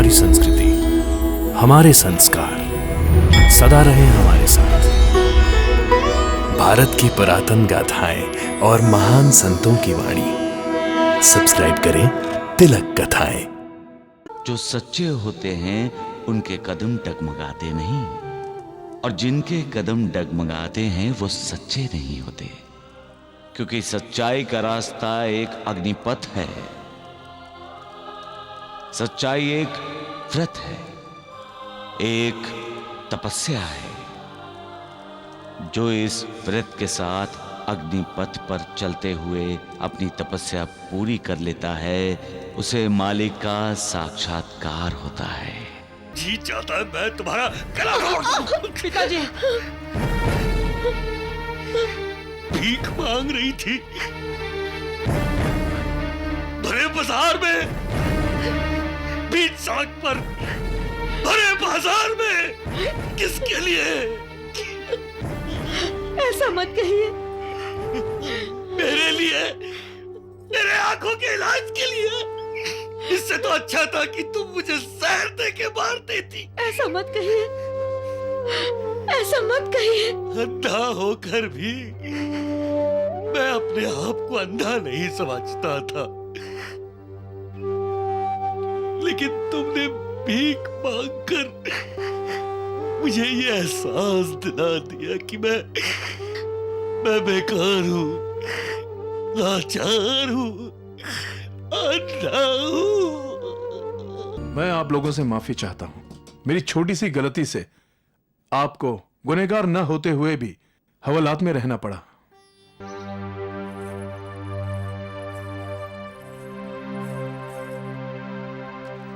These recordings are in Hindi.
हमारी संस्कृति, हमारे संस्कार सदा रहे हमारे साथ। भारत की पुरातन गाथाएं और महान संतों की वाणी। सब्सक्राइब करें तिलक कथाएं। जो सच्चे होते हैं उनके कदम डगमगाते नहीं, और जिनके कदम डगमगाते हैं वो सच्चे नहीं होते, क्योंकि सच्चाई का रास्ता एक अग्निपथ है। सच्चाई एक व्रत है, एक तपस्या है। जो इस व्रत के साथ अग्निपथ पर चलते हुए अपनी तपस्या पूरी कर लेता है, उसे मालिक का साक्षात्कार होता है। जी चाहता है मैं तुम्हारा गला काट। पिताजी, भीख मांग रही थी भरे बाजार में, बीच सड़क पर भरे बाजार में। किसके लिए? ऐसा मत कहिए। मेरे लिए, मेरे आंखों के इलाज के लिए। इससे तो अच्छा था कि तुम मुझे जहर दे के मार देती। ऐसा मत कहिए, ऐसा मत कहिए। अंधा होकर भी मैं अपने आप को अंधा नहीं समझता था, लेकिन तुमने भीख मांगकर मुझे ये एहसास दिला दिया कि मैं बेकार हूं, लाचार हूं, अंधा हूं। मैं आप लोगों से माफी चाहता हूं। मेरी छोटी सी गलती से आपको गुनहगार न होते हुए भी हवालात में रहना पड़ा।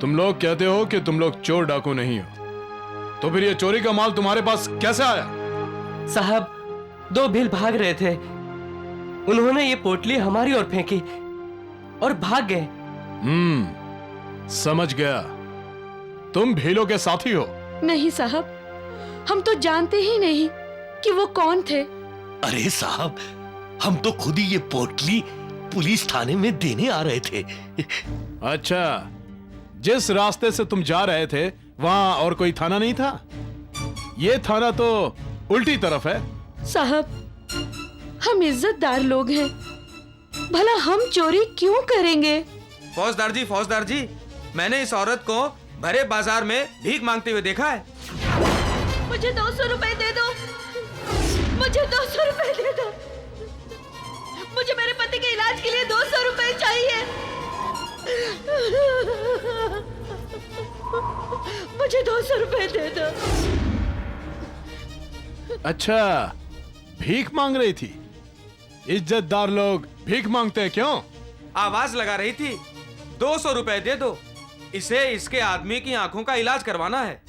तुम लोग कहते हो कि तुम लोग चोर डाकू नहीं हो, तो फिर ये चोरी का माल तुम्हारे पास कैसे आया? साहब, दो भील भाग रहे थे, उन्होंने ये पोटली हमारी ओर फेंकी और भाग गए। समझ गया। तुम भीलों के साथी हो? नहीं साहब, हम तो जानते ही नहीं कि वो कौन थे। अरे साहब, हम तो खुद ही ये पोटली पुलिस थाने में देने आ रहे थे। अच्छा, जिस रास्ते से तुम जा रहे थे वहां और कोई थाना नहीं था? ये थाना तो उल्टी तरफ है। साहब, हम इज्जतदार लोग हैं, भला हम चोरी क्यों करेंगे? फौजदार जी, मैंने इस औरत को भरे बाजार में भीख मांगते हुए देखा है। मुझे 200 रुपए दे दो, मुझे 200 रुपए दे दो। मुझे मेरे पति के इलाज के लिए 200 रुपए चाहिए। मुझे 200 रुपए दे दो। अच्छा, भीख मांग रही थी। इज्जतदार लोग भीख मांगते हैं क्यों? आवाज लगा रही थी, 200 रुपए दे दो, इसे इसके आदमी की आंखों का इलाज करवाना है।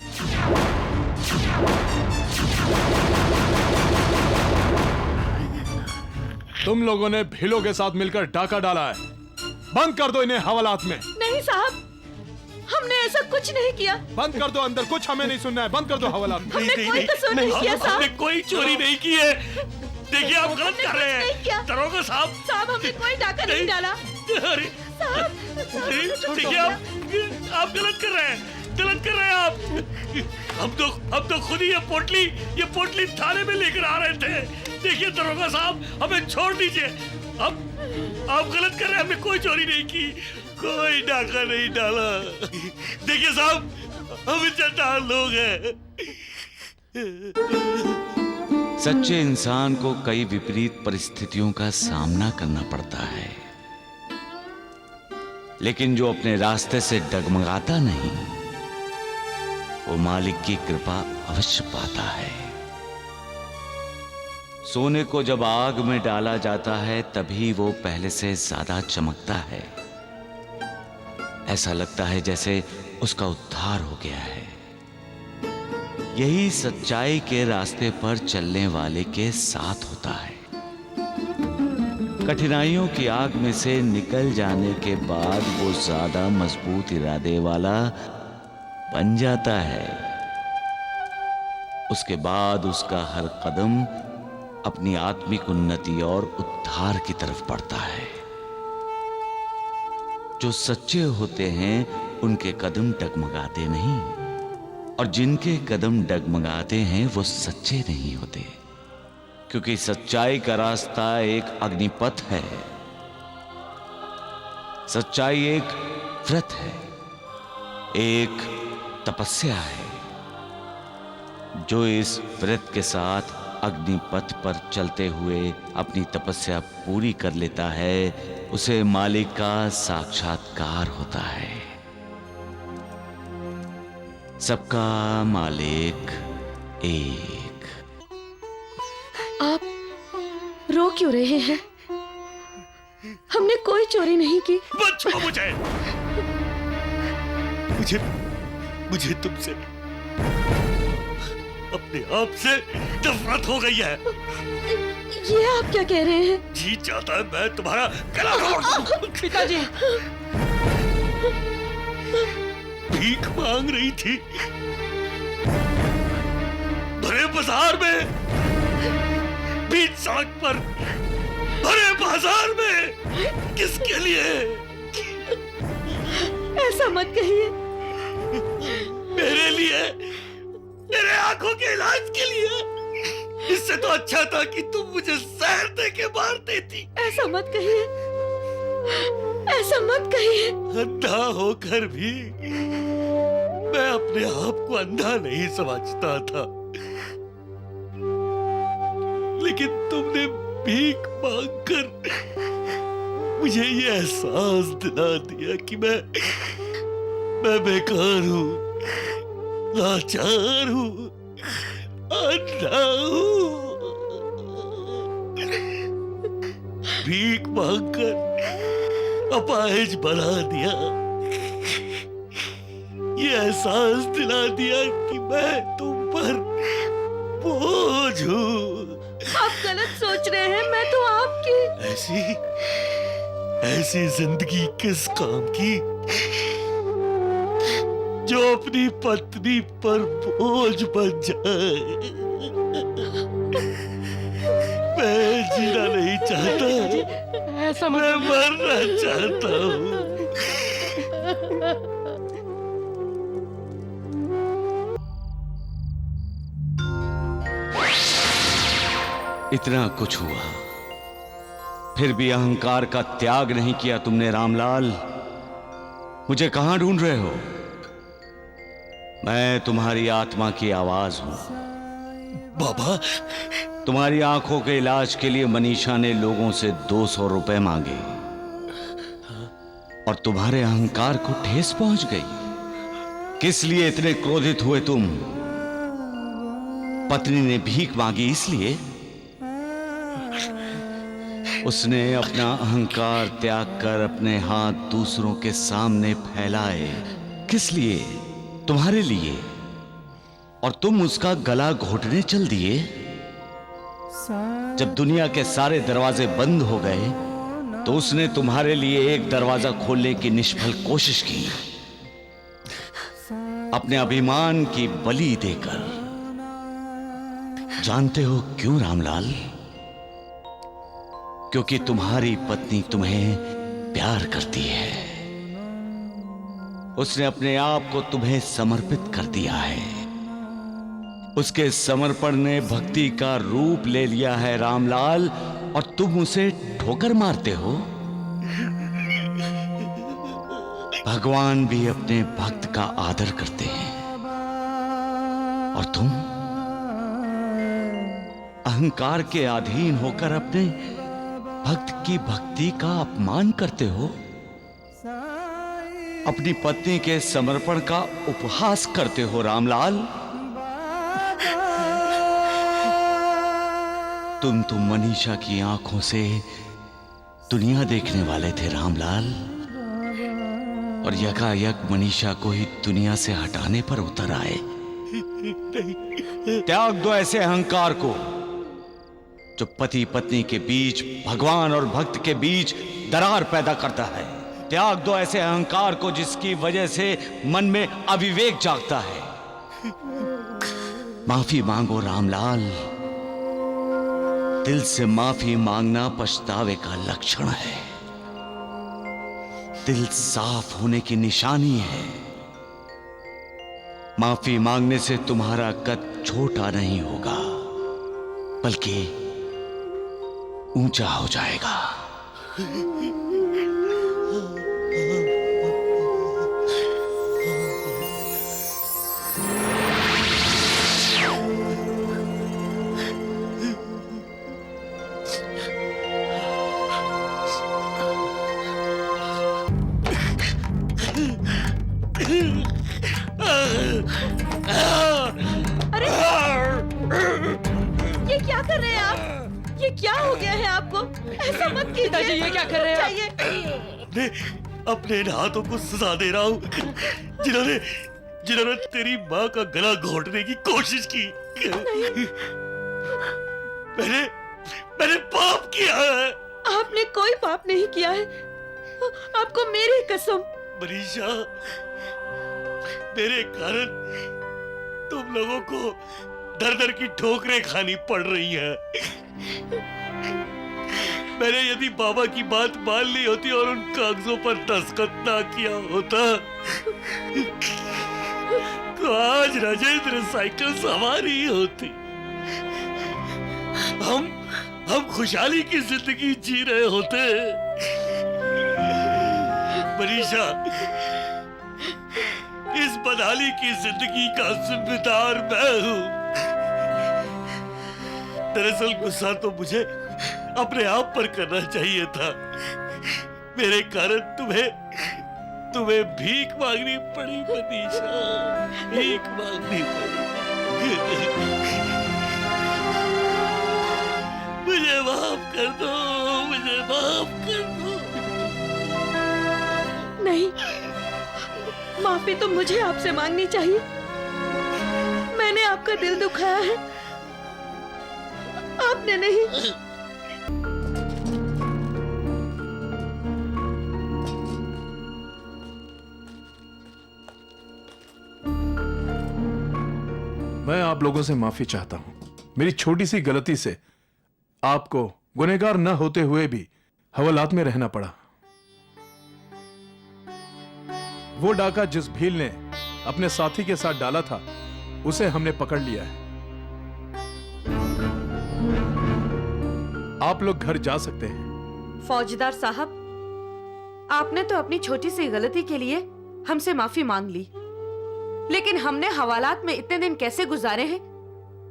तुम लोगों ने भीलों के साथ मिलकर डाका डाला है। बंद कर दो इन्हें हवालात में। नहीं साहब, हमने ऐसा कुछ नहीं किया। बंद कर दो अंदर, कुछ हमें नहीं सुनना है। बंद कर दो हवालात में। हमने कोई कसूर नहीं किया साहब। हमने कोई चोरी नहीं की है। देखिए आप गलत कर रहे नहीं किया। हैं दरोगा साहब। साहब, हमने कोई डाका नहीं डाला। अरे साहब, देखिए आप गलत कर रहे हैं, गलत कर रहे हैं आप। हम तो खुद ही ये पोटली थाने में लेकर आ रहे थे। देखिए दरोगा साहब, हमें छोड़ दीजिए। अब आप गलत कर रहे हैं, हमने कोई चोरी नहीं की, कोई डाका नहीं डाला। देखिए साहब, हम इज्जतदार लोग हैं। सच्चे इंसान को कई विपरीत परिस्थितियों का सामना करना पड़ता है, लेकिन जो अपने रास्ते से डगमगाता नहीं, वो मालिक की कृपा अवश्य पाता है। सोने को जब आग में डाला जाता है तभी वो पहले से ज्यादा चमकता है। ऐसा लगता है जैसे उसका उद्धार हो गया है। यही सच्चाई के रास्ते पर चलने वाले के साथ होता है। कठिनाइयों की आग में से निकल जाने के बाद वो ज्यादा मजबूत इरादे वाला बन जाता है। उसके बाद उसका हर कदम अपनी आत्मिक उन्नति और उद्धार की तरफ बढ़ता है। जो सच्चे होते हैं उनके कदम डगमगाते नहीं, और जिनके कदम डगमगाते हैं वो सच्चे नहीं होते, क्योंकि सच्चाई का रास्ता एक अग्निपथ है। सच्चाई एक व्रत है, एक तपस्या है। जो इस व्रत के साथ अग्निपथ पर चलते हुए अपनी तपस्या पूरी कर लेता है, उसे मालिक का साक्षात्कार होता है। सबका मालिक एक। आप रो क्यों रहे हैं? हमने कोई चोरी नहीं की। मत छुओ मुझे। मुझे तुमसे अपने आप से नफरत हो गई है। ये आप क्या कह रहे हैं? जी चाहता है मैं तुम्हारा गला काट दूं। पिताजी, भीख मांग रही थी भरे बाजार में, बीच सड़क पर भरे बाजार में। किसके लिए? ऐसा मत कहिए। मेरे लिए, मेरे आंखों के इलाज के लिए। इससे तो अच्छा था कि तुम मुझे जहर दे के मार देती। ऐसा मत कहिए, ऐसा मत कहिए। अंधा होकर भी मैं अपने आप को अंधा नहीं समझता था, लेकिन तुमने भीख मांगकर मुझे ये एहसास दिला दिया कि मैं बेकार हूँ, लाचार हूँ, अंधा हूँ। भीख मांगकर अपाहिज बना दिया, ये एहसास दिला दिया कि मैं तुम पर बोझ हूँ। आप गलत सोच रहे हैं। मैं तो आपकी ऐसी जिंदगी किस काम की जो अपनी पत्नी पर बोझ बन जाए। मैं जीना नहीं चाहता, ऐसा मत। मैं मरना चाहता हूँ। इतना कुछ हुआ, फिर भी अहंकार का त्याग नहीं किया तुमने रामलाल। मुझे कहां ढूंढ रहे हो? मैं तुम्हारी आत्मा की आवाज हूं। बाबा, तुम्हारी आंखों के इलाज के लिए मनीषा ने लोगों से 200 रुपए मांगे और तुम्हारे अहंकार को ठेस पहुंच गई। किस लिए इतने क्रोधित हुए तुम? पत्नी ने भीख मांगी इसलिए? उसने अपना अहंकार त्याग कर अपने हाथ दूसरों के सामने फैलाए। किस लिए? तुम्हारे लिए। और तुम उसका गला घोटने चल दिए। जब दुनिया के सारे दरवाजे बंद हो गए तो उसने तुम्हारे लिए एक दरवाजा खोलने की निष्फल कोशिश की, अपने अभिमान की बलि देकर। जानते हो क्यों रामलाल? क्योंकि तुम्हारी पत्नी तुम्हें प्यार करती है। उसने अपने आप को तुम्हें समर्पित कर दिया है। उसके समर्पण ने भक्ति का रूप ले लिया है रामलाल, और तुम उसे ठोकर मारते हो। भगवान भी अपने भक्त का आदर करते हैं, और तुम अहंकार के अधीन होकर अपने भक्त की भक्ति का अपमान करते हो। अपनी पत्नी के समर्पण का उपहास करते हो रामलाल। तुम मनीषा की आंखों से दुनिया देखने वाले थे रामलाल, और यकायक मनीषा को ही दुनिया से हटाने पर उतर आए। त्याग दो ऐसे अहंकार को जो पति पत्नी के बीच, भगवान और भक्त के बीच दरार पैदा करता है। त्याग दो ऐसे अहंकार को जिसकी वजह से मन में अविवेक जागता है। माफी मांगो रामलाल। दिल से माफी मांगना पछतावे का लक्षण है। दिल साफ होने की निशानी है। माफी मांगने से तुम्हारा कद छोटा नहीं होगा, बल्कि ऊंचा हो जाएगा। ये क्या कर रहे हैं आप? ये क्या हो गया है आपको? ऐसा मत कीजिए। पिताजी, ये क्या कर रहे हैं आप? चाहिए। मैं अपने इन हाथों को सजा दे रहा हूँ जिन्होंने तेरी माँ का गला घोटने की कोशिश की। मैंने पाप किया है। आपने कोई पाप नहीं किया है। आपको मेरी कसम। मनीषा, मेरे कारण तुम लोगों को दर दर की ठोकरें खानी पड़ रही हैं। मैंने यदि बाबा की बात मान ली होती और उन कागजों पर दस्तखत ना किया होता तो आज राजेंद्र साइकिल सवार ही होती। हम खुशहाली की जिंदगी जी रहे होते। मनीषा, इस बदहाली की जिंदगी का जिम्मेदार मैं हूं। दरअसल गुस्सा तो मुझे अपने आप पर करना चाहिए था। मेरे कारण तुम्हें भीख मांगनी पड़ी मनीषा, भीख मांगनी पड़ी। मुझे माफ कर दो, मुझे माफ कर दो। नहीं, माफी तो मुझे आपसे मांगनी चाहिए। मैंने आपका दिल दुखाया है, आपने नहीं। मैं आप लोगों से माफी चाहता हूं। मेरी छोटी सी गलती से आपको गुनहगार न होते हुए भी हवालात में रहना पड़ा। वो डाका जिस भील ने अपने साथी के साथ डाला था, उसे हमने पकड़ लिया है। आप लोग घर जा सकते हैं। फौजदार साहब, आपने तो अपनी छोटी सी गलती के लिए हमसे माफी मांग ली, लेकिन हमने हवालात में इतने दिन कैसे गुजारे हैं,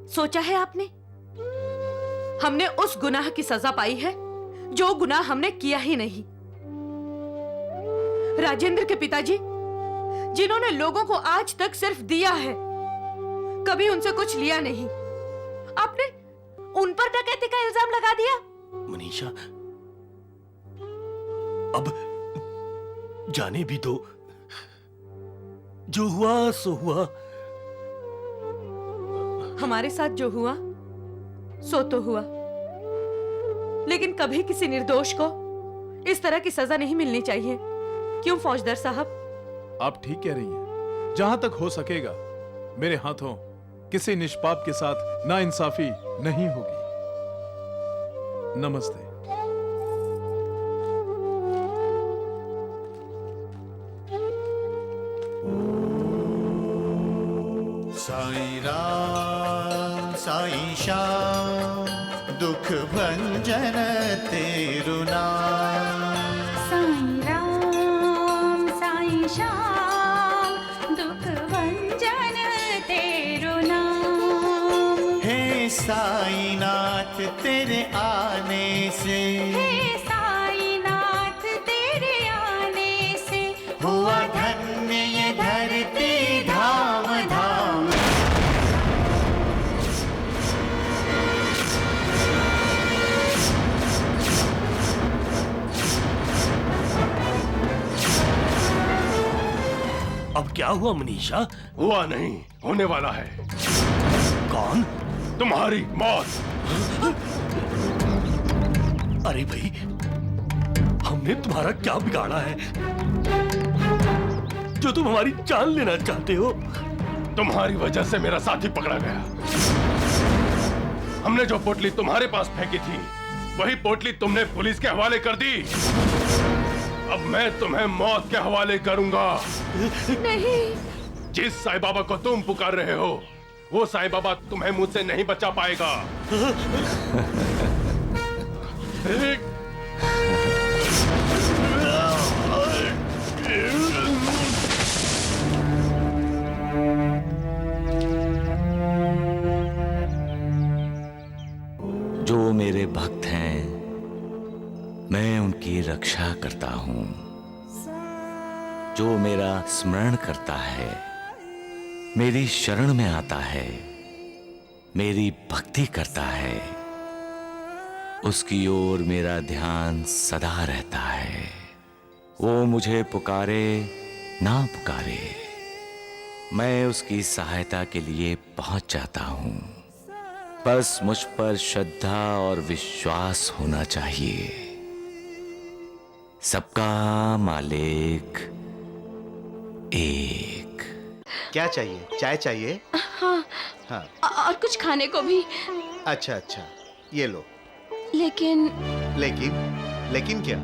सोचा है आपने? हमने उस गुनाह की सजा पाई है जो गुनाह हमने किया ही नहीं। राजेंद्र के पिताजी, जिन्होंने लोगों को आज तक सिर्फ दिया है, कभी उनसे कुछ लिया नहीं, आपने उन पर डकैती का इल्जाम लगा दिया। मनीषा, अब जाने भी दो। जो हुआ सो हुआ। हमारे साथ जो हुआ सो तो हुआ, लेकिन कभी किसी निर्दोष को इस तरह की सजा नहीं मिलनी चाहिए। क्यों फौजदार साहब? आप ठीक कह रही हैं। जहां तक हो सकेगा मेरे हाथों किसी निष्पाप के साथ नाइंसाफी नहीं होगी। नमस्ते। साईं राम साईं श्याम दुख भंजन तेरु नाम। साईं राम साईं श्याम दुख भंजन तेरु नाम। हे साईं नाथ तेरे आने से, हे साईं नाथ तेरे आने से हुआ धन्य ये धरती धाम धाम। अब क्या हुआ मनीषा? हुआ नहीं, होने वाला है। कौन? तुम्हारी मौत। अरे भाई, हमने तुम्हारा क्या बिगाड़ा है जो तुम हमारी जान लेना चाहते हो? तुम्हारी वजह से मेरा साथी पकड़ा गया। हमने जो पोटली तुम्हारे पास फेंकी थी, वही पोटली तुमने पुलिस के हवाले कर दी। अब मैं तुम्हें मौत के हवाले करूंगा। नहीं, जिस साईं बाबा को तुम पुकार रहे हो वो साईं बाबा तुम्हें मुझसे नहीं बचा पाएगा। जो मेरे भक्त हैं मैं उनकी रक्षा करता हूं। जो मेरा स्मरण करता है, मेरी शरण में आता है, मेरी भक्ति करता है, उसकी ओर मेरा ध्यान सदा रहता है। वो मुझे पुकारे ना पुकारे, मैं उसकी सहायता के लिए पहुंच जाता हूं। बस मुझ पर श्रद्धा और विश्वास होना चाहिए। सबका मालिक एक। क्या चाहिए? चाय चाहिए? हाँ, हाँ। और कुछ खाने को भी। अच्छा अच्छा, ये लो। लेकिन लेकिन क्या?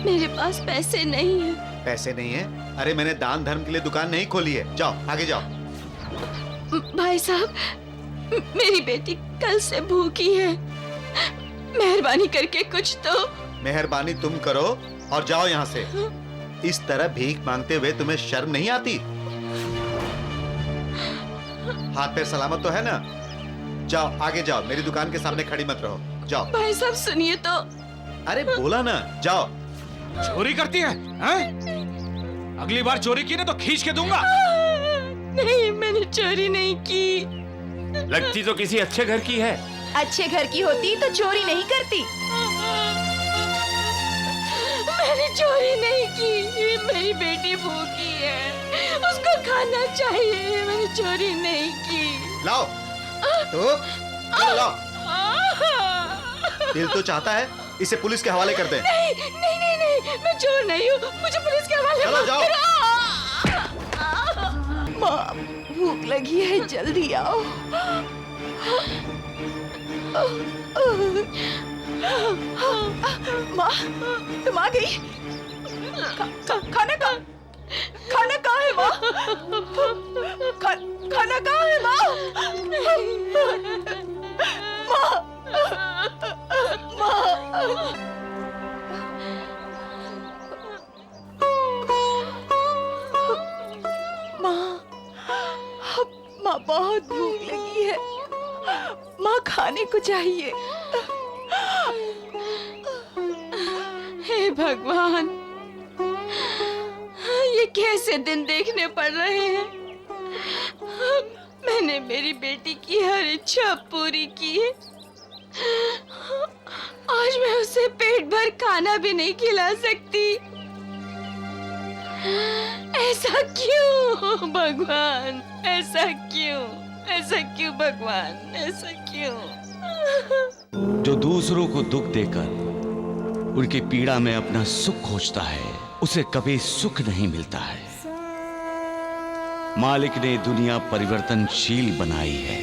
मेरे पास पैसे नहीं है। पैसे नहीं है? अरे मैंने दान धर्म के लिए दुकान नहीं खोली है। जाओ आगे जाओ। भाई साहब, मेरी बेटी कल से भूखी है, मेहरबानी करके कुछ तो। मेहरबानी तुम करो और जाओ यहाँ से। इस तरह भीख मांगते हुए तुम्हें शर्म नहीं आती? हाथ पैर सलामत तो है ना? जाओ आगे जाओ, मेरी दुकान के सामने खड़ी मत रहो। जाओ। भाई साहब सुनिए तो। अरे बोला ना, जाओ। चोरी करती है, हैं? अगली बार चोरी की ना तो खींच के दूंगा। नहीं, मैंने चोरी नहीं की। लगती तो किसी अच्छे घर की है। अच्छे घर की होती तो चोरी नहीं करती। मैंने चोरी नहीं की, मेरी बेटी भूखी है, उसको खाना चाहिए। मैंने चोरी नहीं की। लाओ तो लाओ। दिल तो चाहता है इसे पुलिस के हवाले कर दे। नहीं नहीं नहीं नहीं, मैं चोर नहीं हूँ, मुझे पुलिस के हवाले चलो मत जाओ। करो। माँ भूख लगी है, जल्दी आओ। माँ तुम आ गई? खाना कहाँ है माँ? खाना कहाँ है माँ? माँ बहुत भूख लगी है, माँ खाने को चाहिए। हे भगवान, ये कैसे दिन देखने पड़ रहे हैं। मैंने मेरी बेटी की हर इच्छा पूरी की है, आज मैं उसे पेट भर खाना भी नहीं खिला सकती। ऐसा क्यों भगवान, ऐसा क्यों भगवान, ऐसा क्यों? जो दूसरों को दुख देकर उनकी पीड़ा में अपना सुख खोजता है, उसे कभी सुख नहीं मिलता है। मालिक ने दुनिया परिवर्तनशील बनाई है।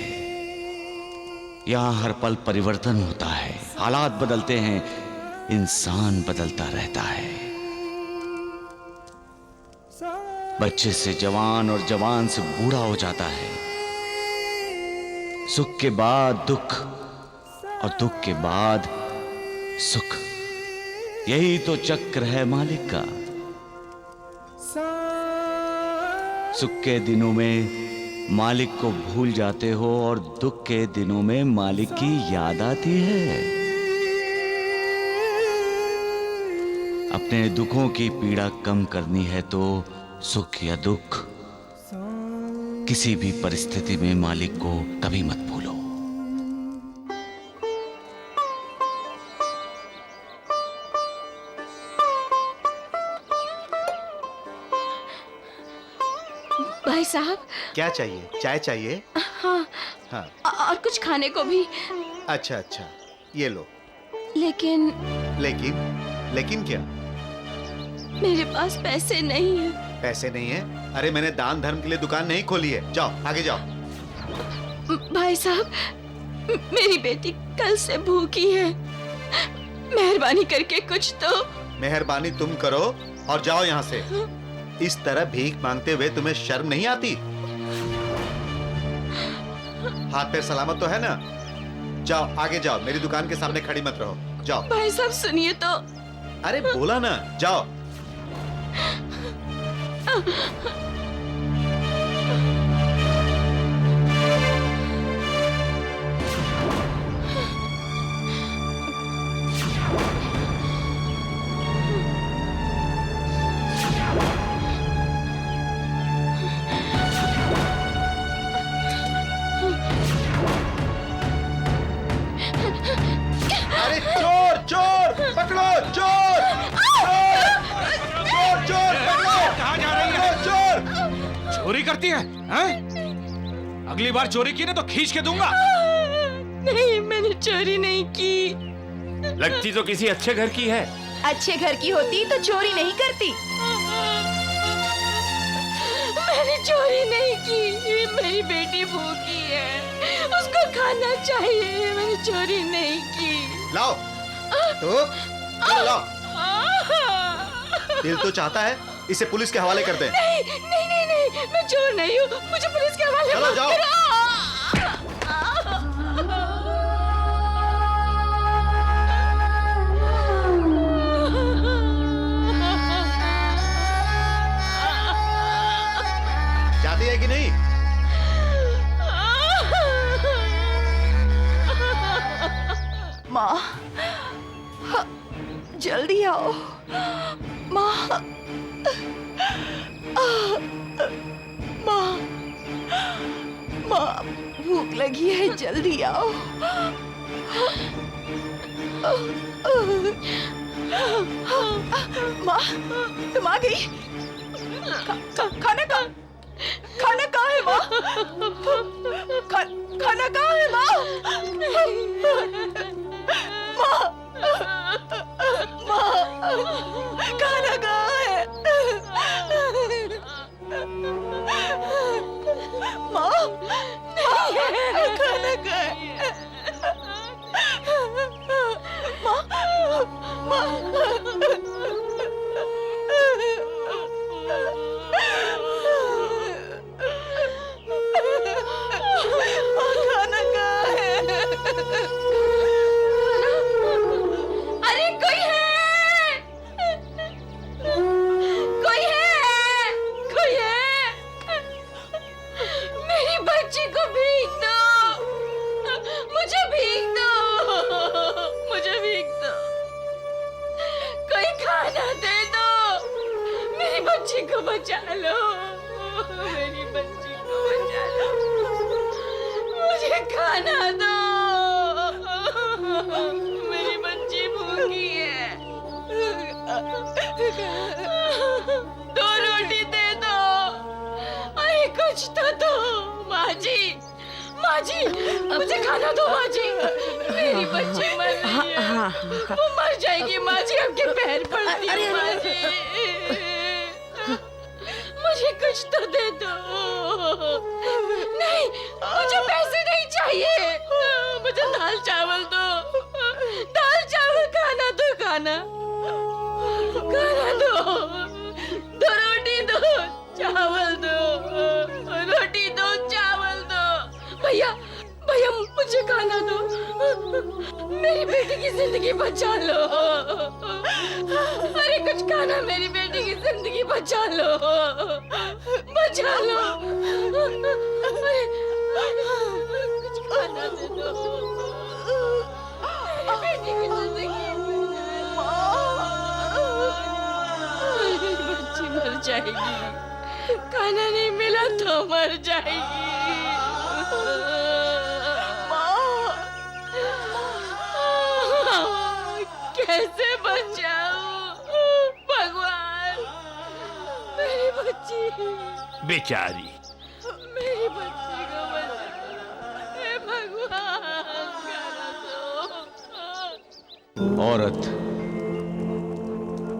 यहाँ हर पल परिवर्तन होता है, हालात बदलते हैं, इंसान बदलता रहता है। बच्चे से जवान और जवान से बूढ़ा हो जाता है। सुख के बाद दुख और दुख के बाद सुख, यही तो चक्र है मालिक का। सुख के दिनों में मालिक को भूल जाते हो और दुख के दिनों में मालिक की याद आती है। अपने दुखों की पीड़ा कम करनी है तो सुख या दुख, किसी भी परिस्थिति में मालिक को कभी मत भूलो। भाई साहब, क्या चाहिए? चाय चाहिए? हाँ, हाँ। और कुछ खाने को भी। अच्छा अच्छा, ये लो। लेकिन क्या? मेरे पास पैसे नहीं है। पैसे नहीं है? अरे मैंने दान धर्म के लिए दुकान नहीं खोली है। जाओ आगे जाओ। भाई साहब, मेरी बेटी कल से भूखी है, मेहरबानी करके कुछ तो। मेहरबानी तुम करो और जाओ यहाँ से। इस तरह भीख मांगते हुए तुम्हें शर्म नहीं आती? हाथ पैर सलामत तो है ना? जाओ आगे जाओ, मेरी दुकान के सामने खड़ी मत रहो, जाओ। भाई साहब सुनिए तो। अरे बोला ना, जाओ। अरे चोर चोर पकड़ो, चोर चोर चोर पकड़ो। कहाँ जा रही है? चोर चोरी करती है, हैं? अगली बार चोरी की ना तो खींच के दूंगा। नहीं, मैंने चोरी नहीं की। लगती तो किसी अच्छे घर की है। अच्छे घर की होती तो चोरी नहीं करती। मैंने चोरी नहीं की, मेरी बेटी भूखी है, उसको खाना चाहिए, मैंने चोरी नहीं की। लाओ तो लाओ। दिल तो चाहता है इसे पुलिस के हवाले कर दे। नहीं नहीं नहीं नहीं, मैं चोर नहीं हूँ, मुझे पुलिस के हवाले चलो मत जाओ। करो। जाती है कि नहीं? माँ, जल्दी आओ माँ। माँ, माँ भूख लगी है, जल्दी आओ। माँ तुम आ गई। खाना कहाँ है माँ? खाना कहाँ है माँ? माँ, माँ, खाना कहाँ है? माँ, खाना कहाँ है? माँ, माँ, खाना कहाँ है? अरे कोई है? कोई है? कोई है? मेरी बच्ची को भीख दो, मुझे भीख दो, मुझे भीख दो, कोई खाना दे दो, मेरी बच्ची को बचा लो, मेरी बच्ची को बचा लो, मुझे खाना दो, मेरी बच्ची भूखी है, 2 रोटी दे दो, अरे कुछ तो दो, माँ जी, माँ जी, मुझे खाना दो माँ जी, मेरी बच्ची मर रही है, वो मर जाएगी माँ जी, आपके पैर पड़ती है माँ जी, मुझे कुछ तो दे दो। नहीं, मुझे पैसे नहीं चाहिए, मुझे दाल चावल दो, दाल चावल खाना दो, खाना खाना दो, 2 रोटी दो, चावल दो, रोटी दो, चावल दो, भैया भैया मुझे खाना दो, मेरी बेटी की जिंदगी बचा लो, अरे कुछ खाना, मेरी बेटी की जिंदगी बचा लो, बचा लो, अरे कुछ खाना दे दो, मेरी बेटी की जिंदगी, मेरी बच्ची मर जाएगी, खाना नहीं मिला तो मर जाएगी। कैसे बचाऊं भगवान, मेरी बच्ची, बेचारी। मेरी बच्ची को बचा, हे भगवान करो तो। औरत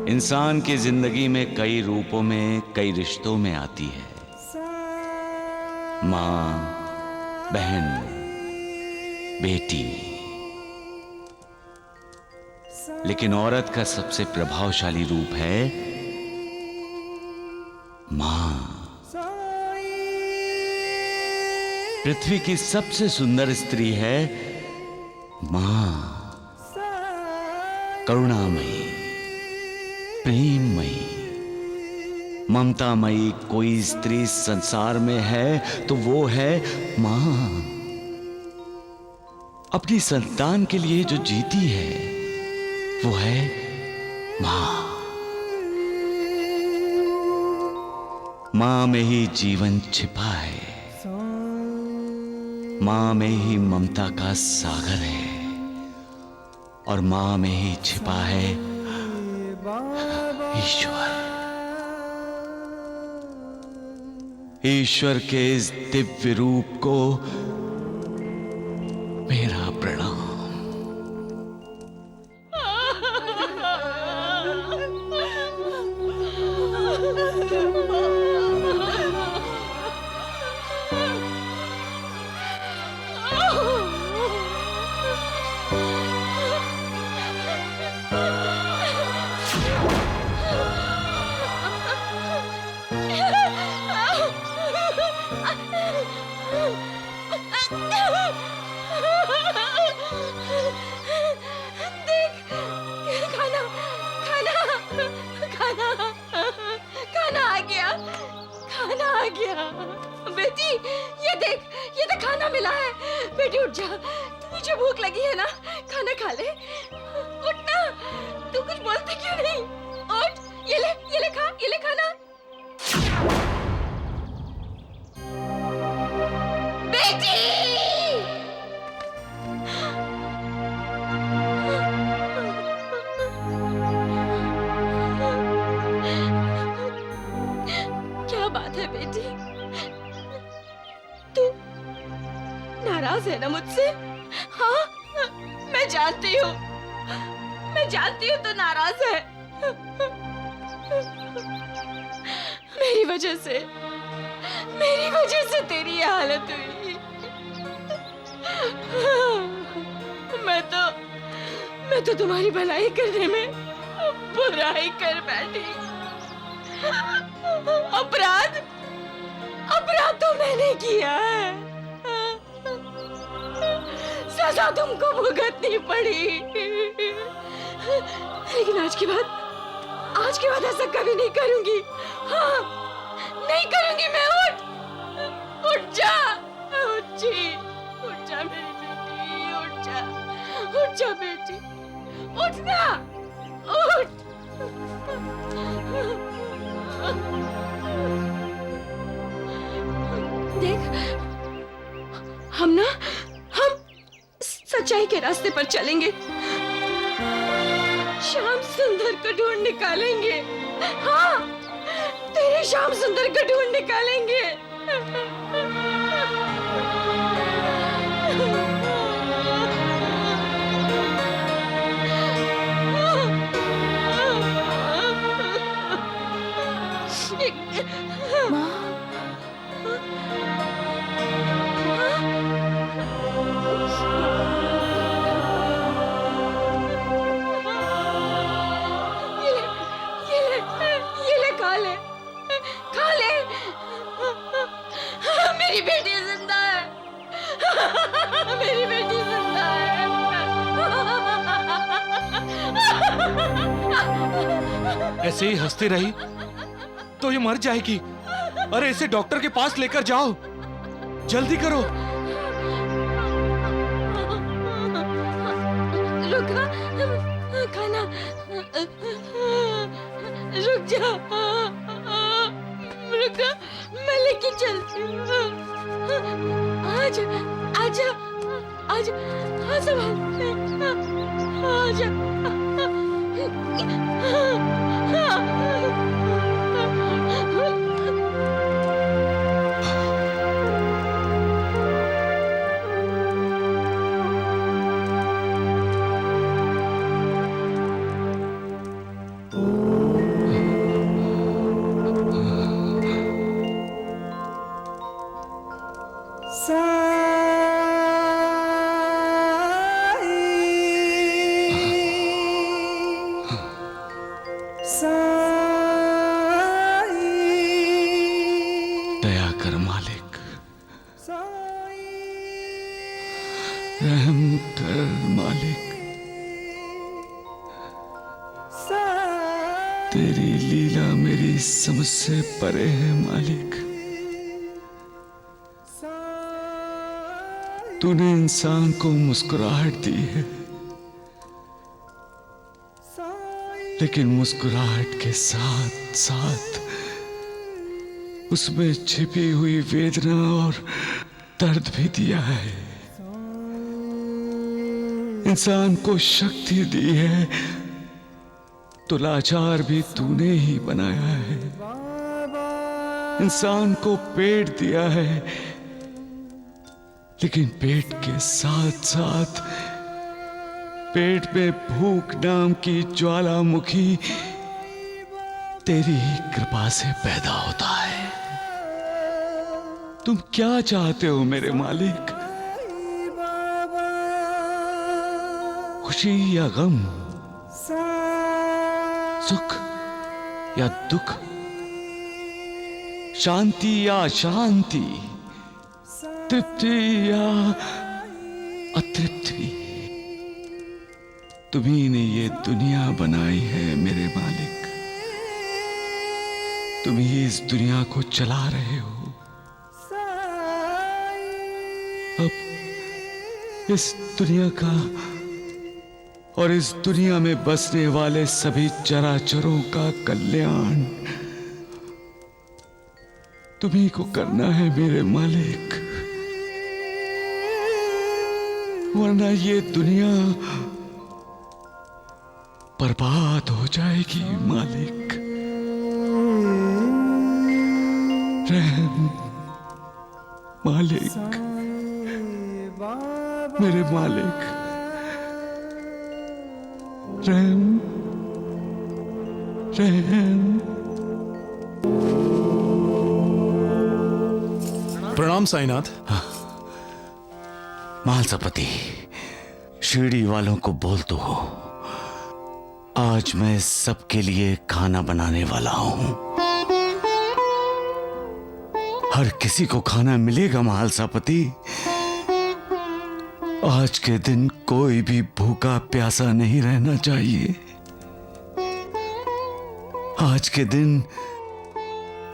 इंसान की जिंदगी में कई रूपों में, कई रिश्तों में आती है। माँ, बहन, बेटी, लेकिन औरत का सबसे प्रभावशाली रूप है मां। पृथ्वी की सबसे सुंदर स्त्री है मां, करुणामयी, प्रेममयी, ममतामयी। कोई स्त्री संसार में है तो वो है मां। अपनी संतान के लिए जो जीती है वो है मां। मां में ही जीवन छिपा है, मां में ही ममता का सागर है, और मां में ही छिपा है ईश्वर। ईश्वर के इस दिव्य रूप को मेरा प्रणाम। बेटी, ये देख खाना मिला है। बेटी उठ जा, तुझे भूख लगी है ना, खाना खा ले। उठ ना, तू कुछ बोलती क्यों नहीं? उठ, ये ले खा, ये ले खाना। बेटी! क्या बात है बेटी? तू नाराज है ना मुझसे? हाँ, मैं जानती हूँ तू नाराज है। मेरी वजह से तेरी ये हालत हुई। मैं तो तुम्हारी भलाई करने में बुराई कर बैठी। अपराध तो मैंने किया है, सजा तुमको भुगतनी पड़ी। लेकिन आज के बाद ऐसा कभी नहीं करूंगी। हाँ, नहीं करूंगी मैं। उठ जा मेरी बेटी, उठ जा बेटी, उठ ना, उठ। देख, हम सच्चाई के रास्ते पर चलेंगे। श्याम सुंदर को ढूंढ निकालेंगे। हाँ, तेरे श्याम सुंदर को ढूंढ निकालेंगे। खा ले। मेरी बेटी जिंदा है। मेरी बेटी जिंदा है। ऐसे ही हंसती रही तो ये मर जाएगी। अरे इसे डॉक्टर के पास लेकर जाओ, जल्दी करो। रुका, खाना, रुक जा, रुका, मैं लेके चलती हूँ। आजा, आजा। दया कर मालिक, रहम कर मालिक। तेरी लीला मेरी समझ से परे है मालिक। तूने इंसान को मुस्कुराहट दी है, लेकिन मुस्कुराहट के साथ साथ उसमें छिपी हुई वेदना और दर्द भी दिया है। इंसान को शक्ति दी है तो लाचार भी तूने ही बनाया है। इंसान को पेट दिया है, लेकिन पेट के साथ साथ पेट में भूख नाम की ज्वालामुखी तेरी ही कृपा से पैदा होता है। तुम क्या चाहते हो मेरे मालिक? खुशी या गम, सुख या दुख, शांति या अशांति, तृप्ति या अतृप्ति? तुम्ही ने ये दुनिया बनाई है मेरे मालिक। तुम ही इस दुनिया को चला रहे हो। अब इस दुनिया का और इस दुनिया में बसने वाले सभी चराचरों का कल्याण तुम्ही को करना है मेरे मालिक, वरना ये दुनिया बर्बाद हो जाएगी मालिक। रहम मालिक, मेरे मालिक, रहम रहम। प्रणाम साईनाथ। मालसापति, शिरडी वालों को बोल दो आज मैं सबके लिए खाना बनाने वाला हूं। हर किसी को खाना मिलेगा मालसापति। आज के दिन कोई भी भूखा प्यासा नहीं रहना चाहिए। आज के दिन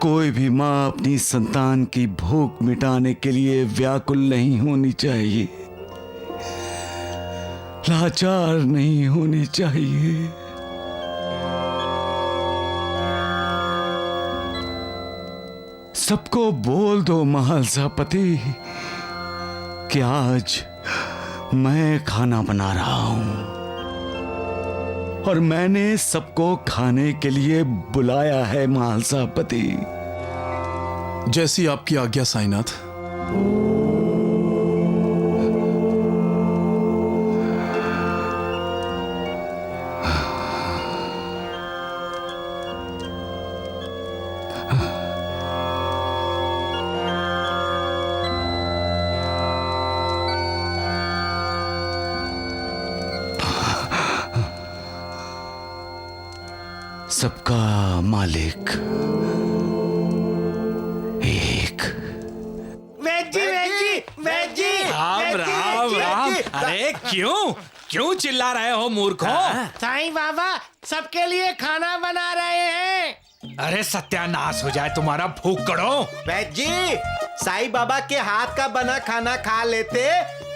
कोई भी मां अपनी संतान की भूख मिटाने के लिए व्याकुल नहीं होनी चाहिए, लाचार नहीं होनी चाहिए। सबको बोल दो महालसापति कि आज मैं खाना बना रहा हूं और मैंने सबको खाने के लिए बुलाया है महालसापति। जैसी आपकी आज्ञा साईनाथ। सबका मालिक एक। राम राम राम। अरे क्यों चिल्ला रहे हो मूर्खों? साईं बाबा सबके लिए खाना बना रहे हैं। अरे सत्यानाश हो जाए तुम्हारा, भूखड़ो। वैद्य जी, साईं बाबा के हाथ का बना खाना खा लेते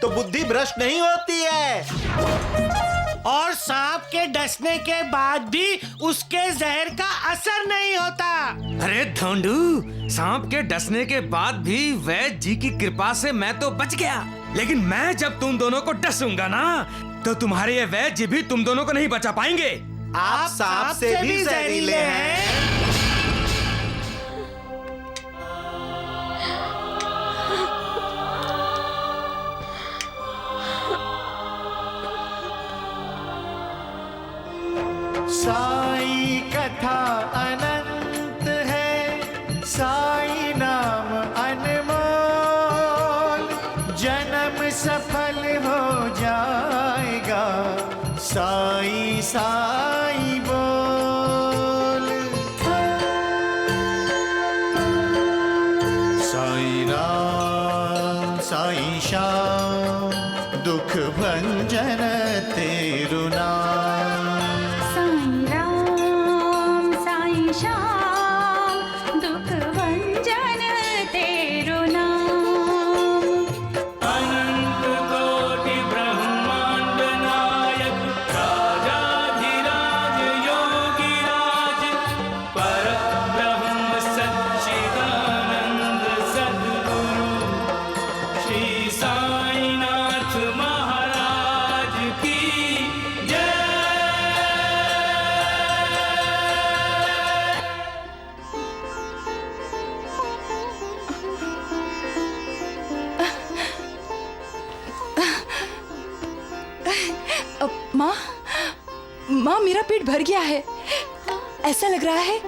तो बुद्धि भ्रष्ट नहीं होती है। और सांप के डसने के बाद भी उसके जहर का असर नहीं होता। अरे धोंडू, सांप के डसने के बाद भी वैद्य जी की कृपा से मैं तो बच गया, लेकिन मैं जब तुम दोनों को डसूंगा ना तो तुम्हारे ये वैद्य जी भी तुम दोनों को नहीं बचा पाएंगे। आप सांप से भी जहरीले हैं। साई कथा अनंत है, साई नाम अनमोल, जन्म सफल हो जाएगा, साई साई बोल। दुख भंजन तेरु नाम। साईं राम साईं श्याम दुख भंजन तेरु नाम। अनंत कोटि ब्रह्मांड नायक राजाधिराज योगिराज पर ब्रह्म सच्चिदानंद सद्गुरु श्री साईनाथ महाराज की जय। माँ माँ मेरा पेट भर गया है। ऐसा लग रहा है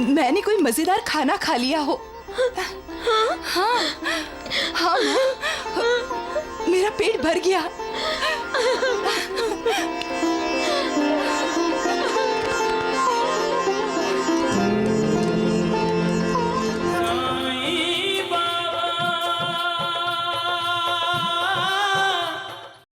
मैंने कोई मजेदार खाना खा लिया हो। हाँ हाँ माँ, मेरा पेट भर गया।